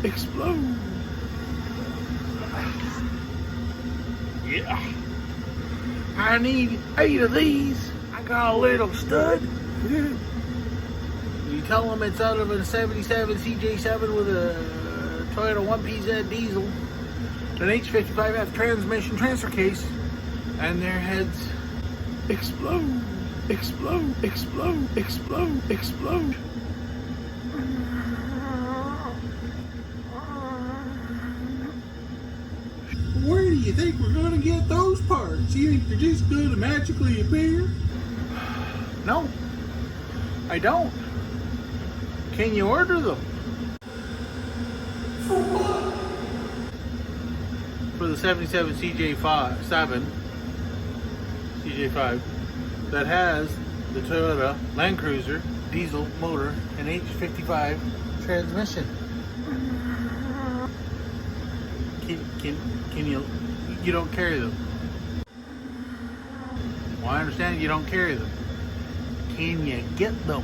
explode. Yeah. I need 8 of these. I got a little stud. You tell them it's out of a 77 CJ7 with a Toyota 1PZ diesel, an H55F transmission transfer case, and their heads explode, explode, explode, explode, explode. Where do you think we're gonna get those parts? You think they're just gonna magically appear? No, I don't. Can you order them? For the 77 CJ5 that has the Toyota Land Cruiser diesel motor and H55 transmission. Can you don't carry them? Well, I understand you don't carry them. Can you get them?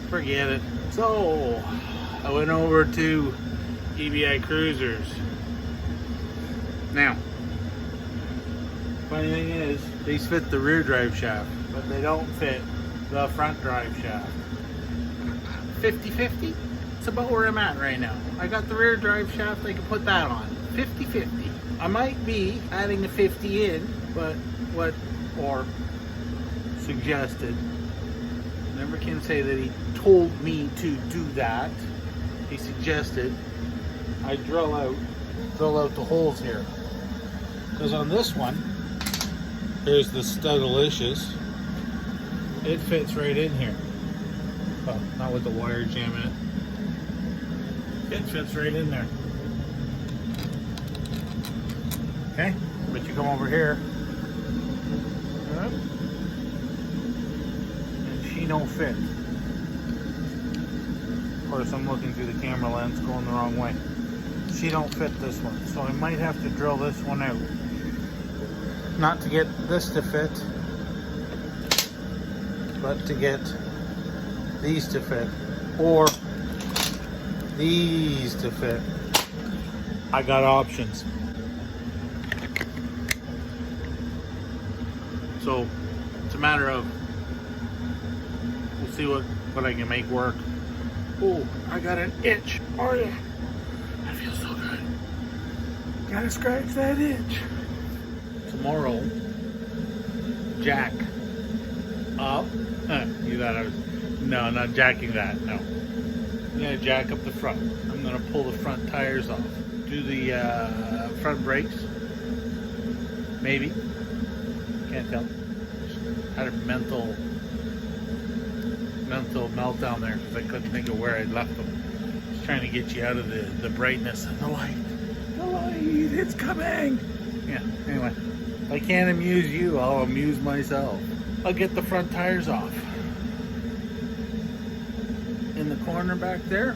Forget it. So I went over to EBI Cruisers. Now, funny thing is, these fit the rear drive shaft, but they don't fit the front drive shaft. 50-50. It's about where I'm at right now. I got the rear drive shaft, I can put that on. 50-50. I might be adding a 50 in, but or suggested. Never can say that he told me to do that. He suggested I drill out the holes here. Because on this one, here's the Studalicious. It fits right in here. Well, not with the wire jamming it. It fits right in there. Okay, but you come over here. She don't fit. Of course, I'm looking through the camera lens going the wrong way. She don't fit this one, so I might have to drill this one out. Not to get this to fit, but to get these to fit, or these to fit. I got options. So it's a matter of, we'll see what I can make work. Oh, I got an itch. Oh yeah, that feels so good. Gotta scratch that itch. Tomorrow, jack up. You thought I was, no, not jacking that, no. I'm gonna jack up the front. I'm gonna pull the front tires off. Do the front brakes. Maybe. Can't tell. Had a mental meltdown there because I couldn't think of where I'd left them. Just trying to get you out of the brightness and the light. The light, it's coming! Yeah, anyway. If I can't amuse you, I'll amuse myself. I'll get the front tires off. In the corner back there,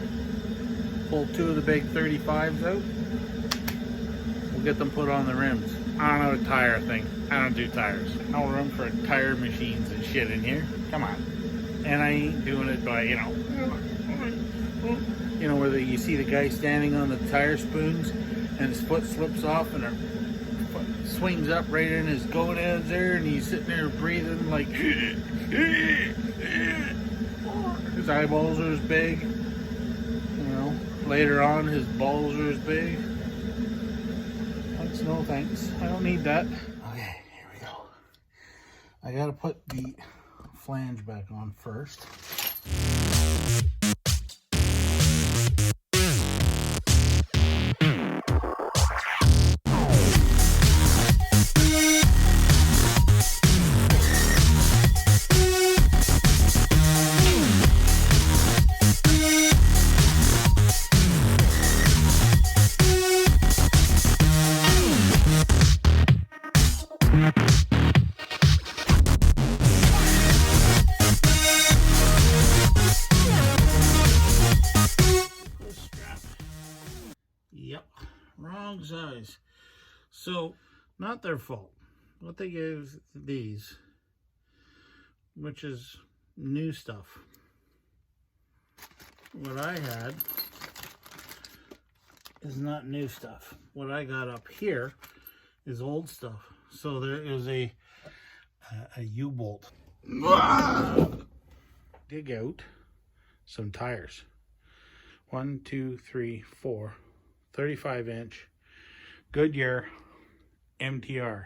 pull 2 of the big 35s out. We'll get them put on the rims. I don't know a tire thing. I don't do tires. No room for tire machines and shit in here. Come on. And I ain't doing it by, you know, where you see the guy standing on the tire spoons and his foot slips off and her foot swings up right in his gonads there, and he's sitting there breathing like his eyeballs are as big. You know, later on his balls are as big. Thanks, no thanks. I don't need that. Okay, here we go. I gotta put the flange back on first. Strap. Yep, wrong size. So, not their fault. What they gave these, which is new stuff. What I had is not new stuff. What I got up here is old stuff. So there is a U-bolt. Dig out some tires. 1, 2, 3, 4, 35-inch Goodyear MTR.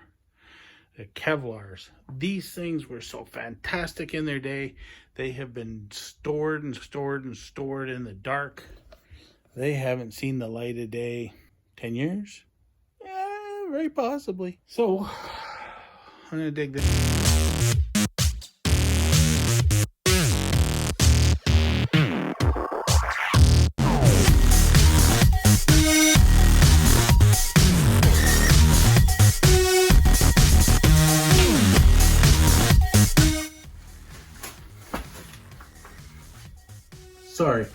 The Kevlars. These things were so fantastic in their day. They have been stored and stored and stored in the dark. They haven't seen the light of day. 10 years? Yeah, very possibly. So, I'm going to dig this. Sorry.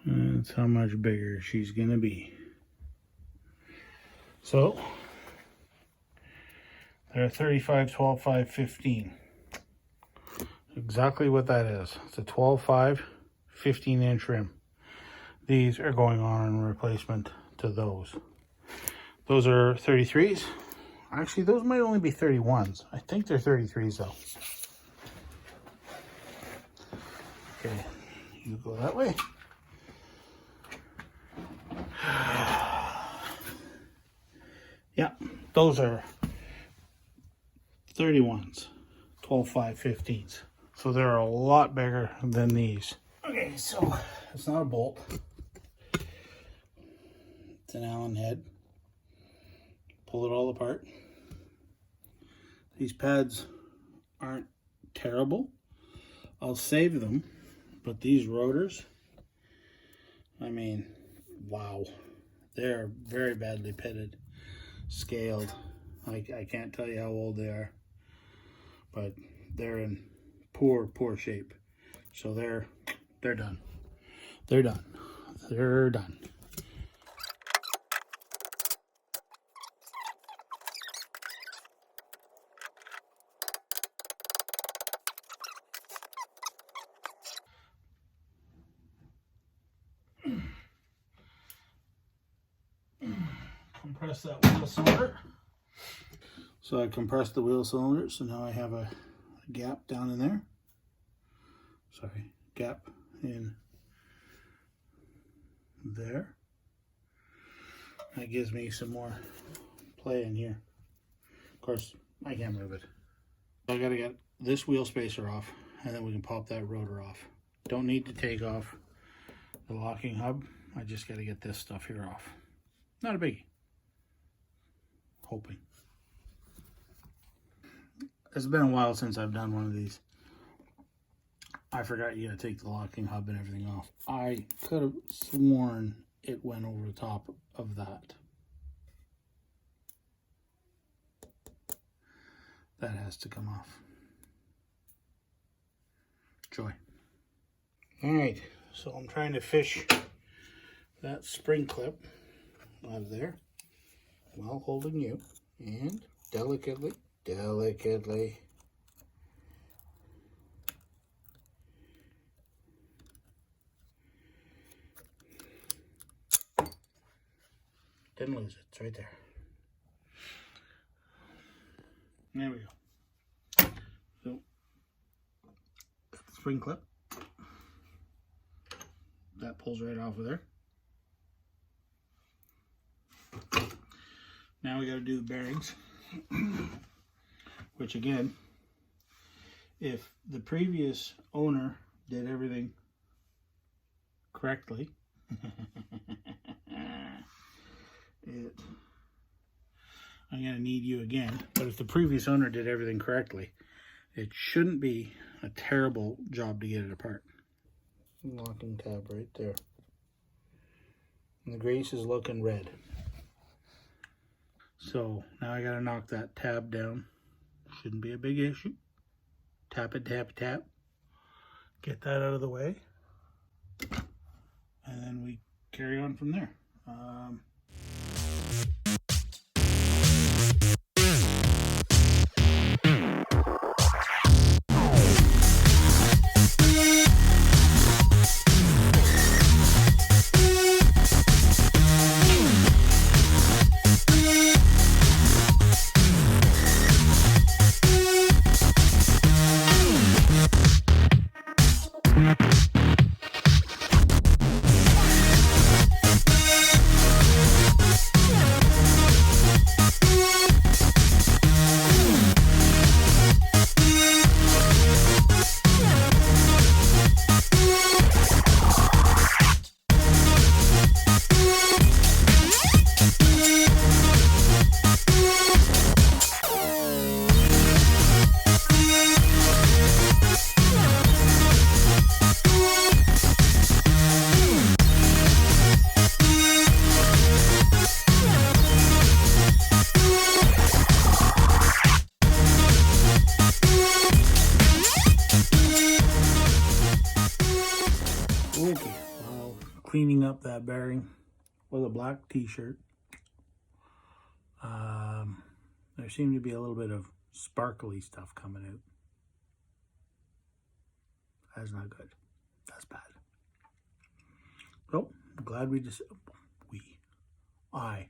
That's how much bigger she's gonna be. So they're 35, 12, 5, 15. Exactly what that is. It's a 12, 5, 15-inch rim. These are going on in replacement to those. Those are 33s. Actually, those might only be 31s. I think they're 33s though. Okay, you go that way. Yeah, those are 31s, 12, 5, 15s. So they're a lot bigger than these. Okay, so it's not a bolt. It's an Allen head. Pull it all apart. These pads aren't terrible. I'll save them, but these rotors, I mean, wow. They're very badly pitted. Scaled. I can't tell you how old they are, but they're in poor shape. So they're done. They're done. They're done. Compress that wheel cylinder. So I compressed the wheel cylinder, so now I have a gap down in there. Sorry, gap in there. That gives me some more play in here. Of course, I can't move it. I gotta get this wheel spacer off, and then we can pop that rotor off. Don't need to take off the locking hub. I just gotta get this stuff here off. Not a biggie. Hoping. It's been a while since I've done one of these. I forgot you gotta take the locking hub and everything off. I could have sworn it went over the top of that. That has to come off. Joy. Alright, so I'm trying to fish that spring clip out of there while holding you, and delicately didn't lose it. It's right there. There we go. So spring clip that pulls right off of there. Now we got to do the bearings. Which again, if the previous owner did everything correctly, I'm going to need you again, but if the previous owner did everything correctly, it shouldn't be a terrible job to get it apart. Locking tab right there. And the grease is looking red. So now I got to knock that tab down. Shouldn't be a big issue. Tap it, tap it, tap. Get that out of the way. And then we carry on from there. Okay, well, cleaning up that bearing with a black t-shirt. There seemed to be a little bit of sparkly stuff coming out. That's not good. That's bad. So, I'm glad I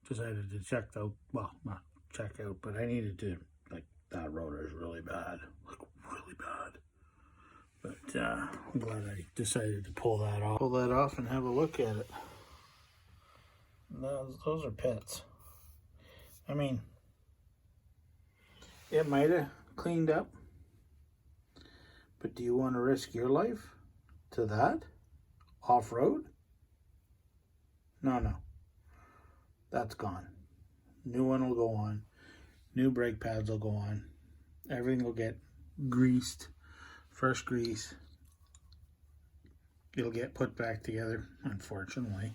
decided to check out, well, not check out, but I needed to, like, that rotor is really bad. Like, really bad. But I'm glad I decided to pull that off. Pull that off and have a look at it. Those are pits. I mean, it might have cleaned up, but do you want to risk your life to that? Off-road? No. That's gone. New one will go on. New brake pads will go on. Everything will get greased. Fresh grease. It'll get put back together, unfortunately.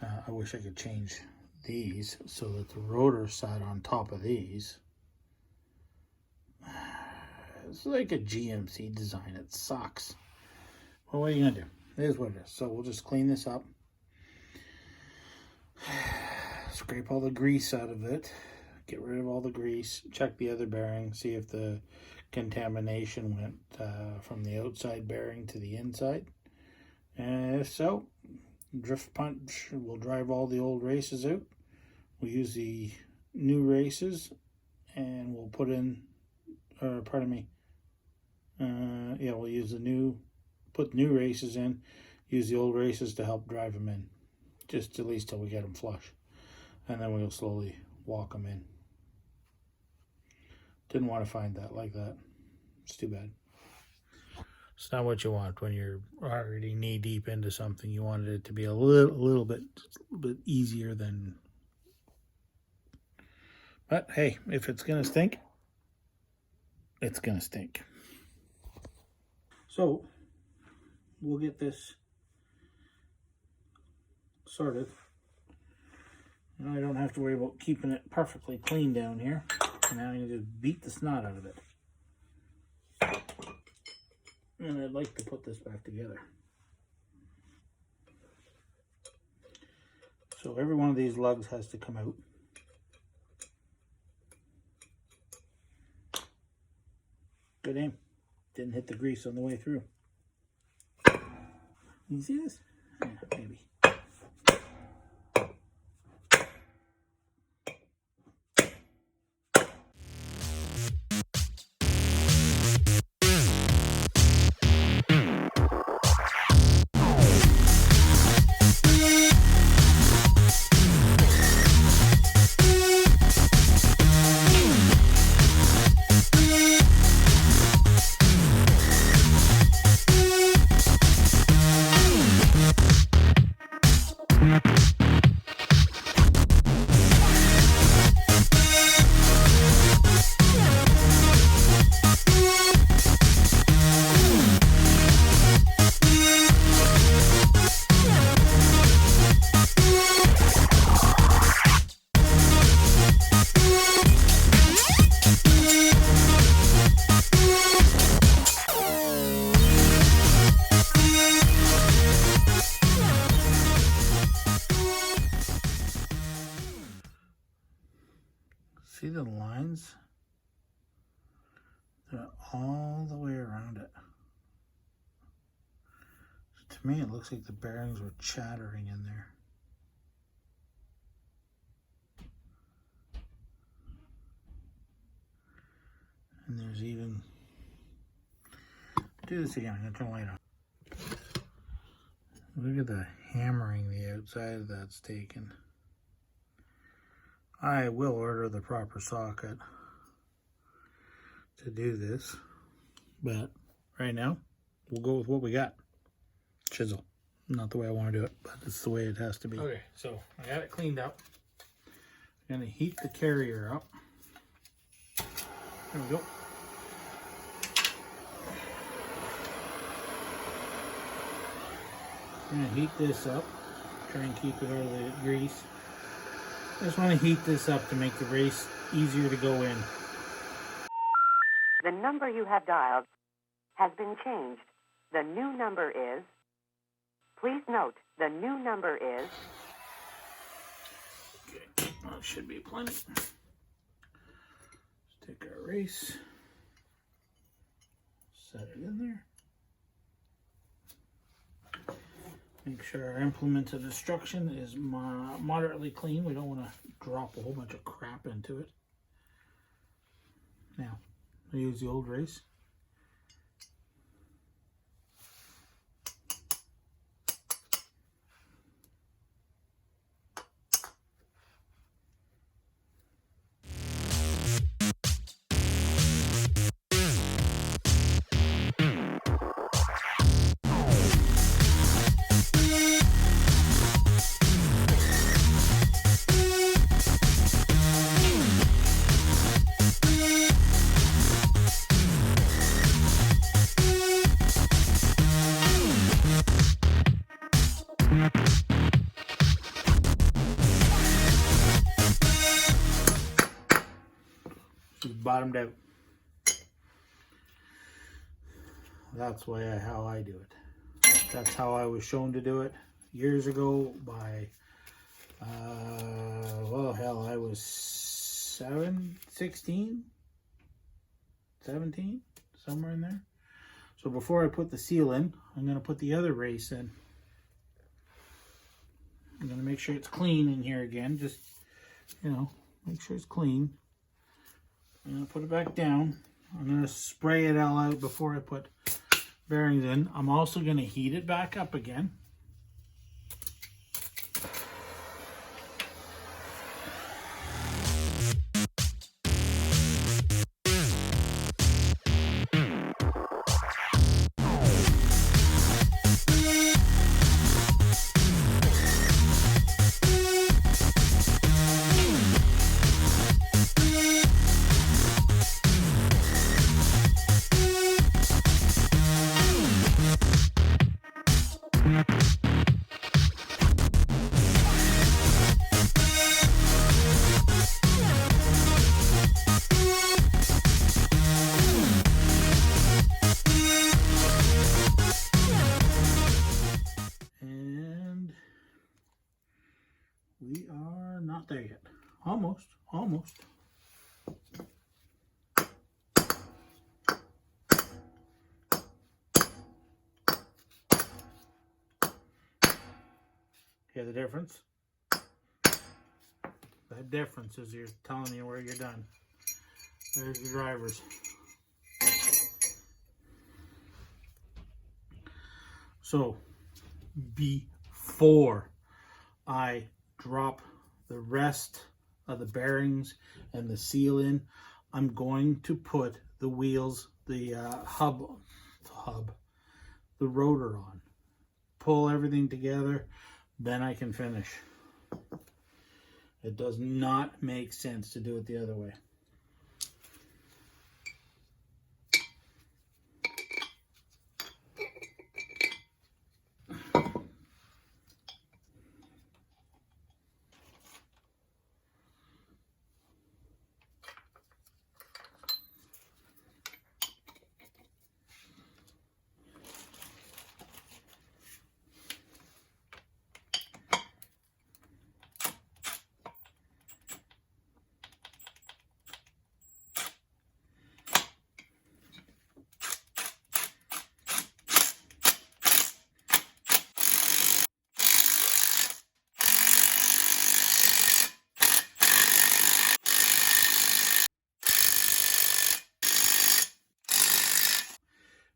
I wish I could change these so that the rotor sat on top of these. It's like a GMC design. It sucks. Well, what are you going to do? It is what it is. So we'll just clean this up. Scrape all the grease out of it. Get rid of all the grease. Check the other bearing. See if the contamination went from the outside bearing to the inside. And if so, drift punch. We'll drive all the old races out. We'll use the new races and we'll put in, or pardon me, yeah, we'll use put new races in, use the old races to help drive them in, just at least till we get them flush. And then we'll slowly walk them in. Didn't want to find that like that. It's too bad. It's not what you want when you're already knee deep into something. You wanted it to be a little bit easier than. But hey, if it's gonna stink, it's gonna stink. So we'll get this sorted. Now I don't have to worry about keeping it perfectly clean down here. Now I need to beat the snot out of it. And I'd like to put this back together. So every one of these lugs has to come out. Good aim. Didn't hit the grease on the way through. You see this? Yeah, maybe. all the way around it. So to me, it looks like the bearings were chattering in there. And there's even, do this again, I'm gonna turn the light on. Look at the hammering the outside of that's taken. I will order the proper socket to do this, but right now we'll go with what we got. Chisel. Not the way I want to do it, but it's the way it has to be. Okay, so I got it cleaned up. I'm gonna heat the carrier up. There we go. I'm gonna heat this up. Try and keep it out of the grease. I just want to heat this up to make the race easier to go in. The number you have dialed has been changed. The new number is... Please note, the new number is... Okay, that should be plenty. Let's take our race. Set it in there. Make sure our implement of destruction is moderately clean. We don't want to drop a whole bunch of crap into it. Now, I use the old race. Bottomed out. That's how I do it. That's how I was shown to do it years ago by, well, hell, I was 16, 17, somewhere in there. So before I put the seal in, I'm going to put the other race in. I'm going to make sure it's clean in here again. Just, you know, make sure it's clean. I'm going to put it back down. I'm going to spray it all out before I put bearings in. I'm also going to heat it back up again. We are not there yet. Almost, almost. Hear the difference? That difference is you're telling you where you're done. There's your drivers. So, before I drop the rest of the bearings and the seal in, I'm going to put the wheels, the the rotor on. Pull everything together, then I can finish. It does not make sense to do it the other way.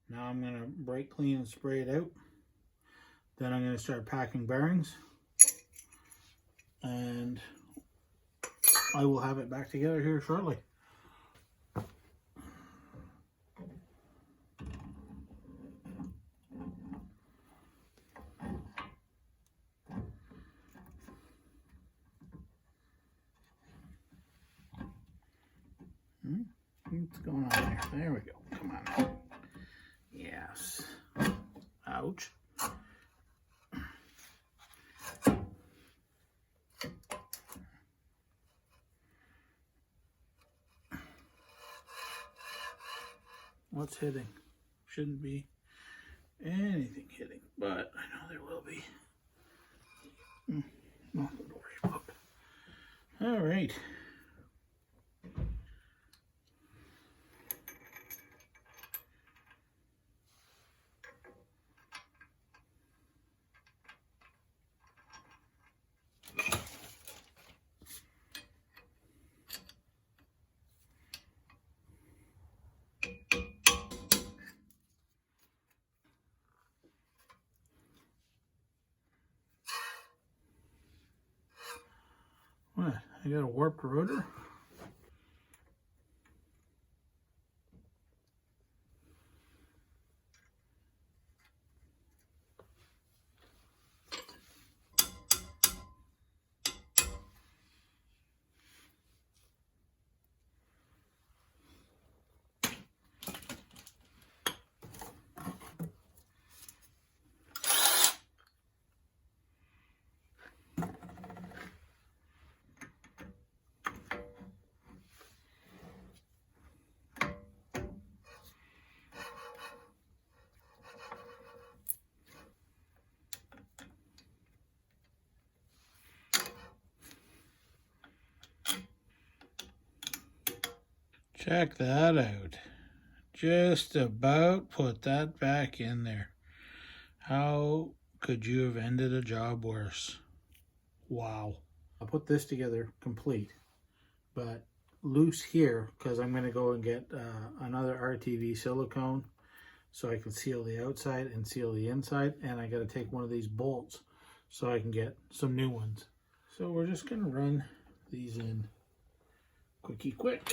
Now I'm going to brake clean and spray it out. Then I'm going to start packing bearings. And I will have it back together here shortly. What's going on there? There we go. Come on. Yes. Ouch. What's hitting? Shouldn't be anything hitting, but I know there will be. Nothing to worry about. All right. What? I got a warped rotor? Check that out. Just about put that back in there. How could you have ended a job worse? Wow. I'll put this together complete, but loose here because I'm going to go and get another RTV silicone so I can seal the outside and seal the inside, and I got to take one of these bolts so I can get some new ones. So we're just going to run these in quickie quick.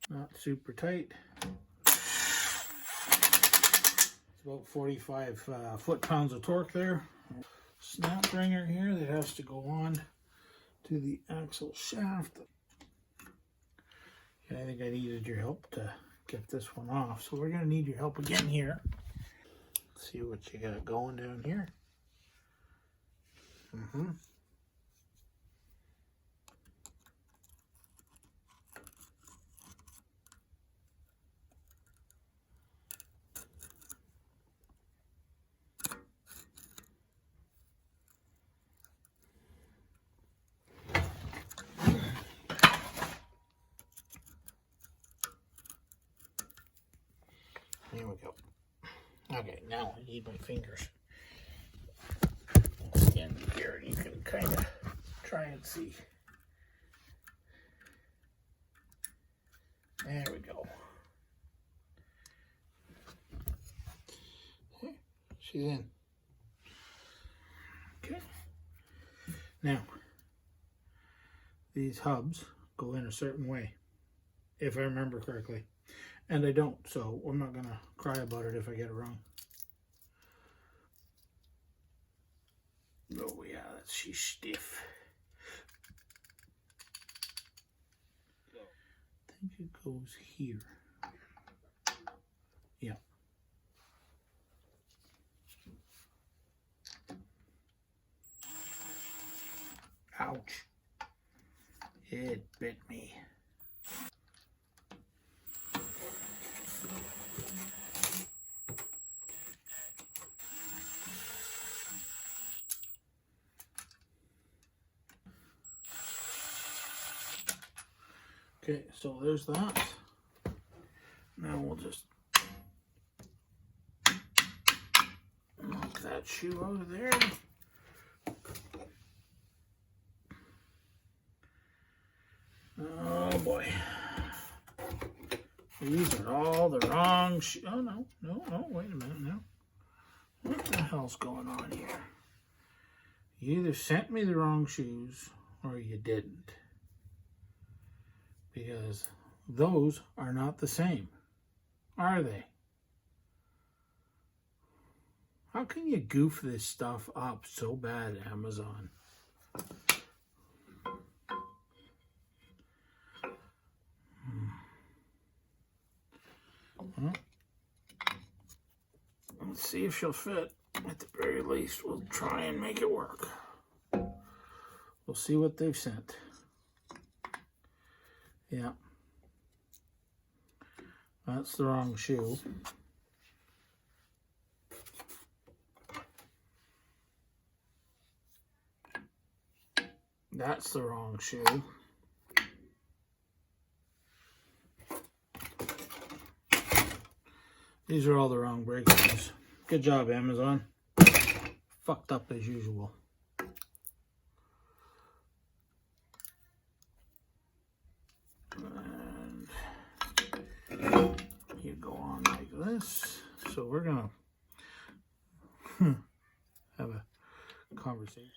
Not super tight. It's about 45 foot-pounds of torque there. Snap ringer here that has to go on to the axle shaft. Okay, I think I needed your help to get this one off, so we're going to need your help again here. Let's see what you got going down here. There we go. Okay, now I need my fingers. Again, here you can kind of try and see. There we go. Okay, she's in. Okay. Now, these hubs go in a certain way, if I remember correctly. And I don't, so I'm not going to cry about it if I get it wrong. Oh yeah, she's stiff. I think it goes here. Yeah. Ouch. It bit me. Okay, so there's that. Now we'll just knock that shoe out of there. Oh boy. These are all the wrong shoes. Oh, no, wait a minute now. What the hell's going on here? You either sent me the wrong shoes or you didn't. Because those are not the same, are they? How can you goof this stuff up so bad, Amazon? Well, let's see if she'll fit. At the very least, we'll try and make it work. We'll see what they've sent. Yeah. That's the wrong shoe. That's the wrong shoe. These are all the wrong brake shoes. Good job, Amazon. Fucked up as usual. And you go on like this. So we're gonna have a conversation.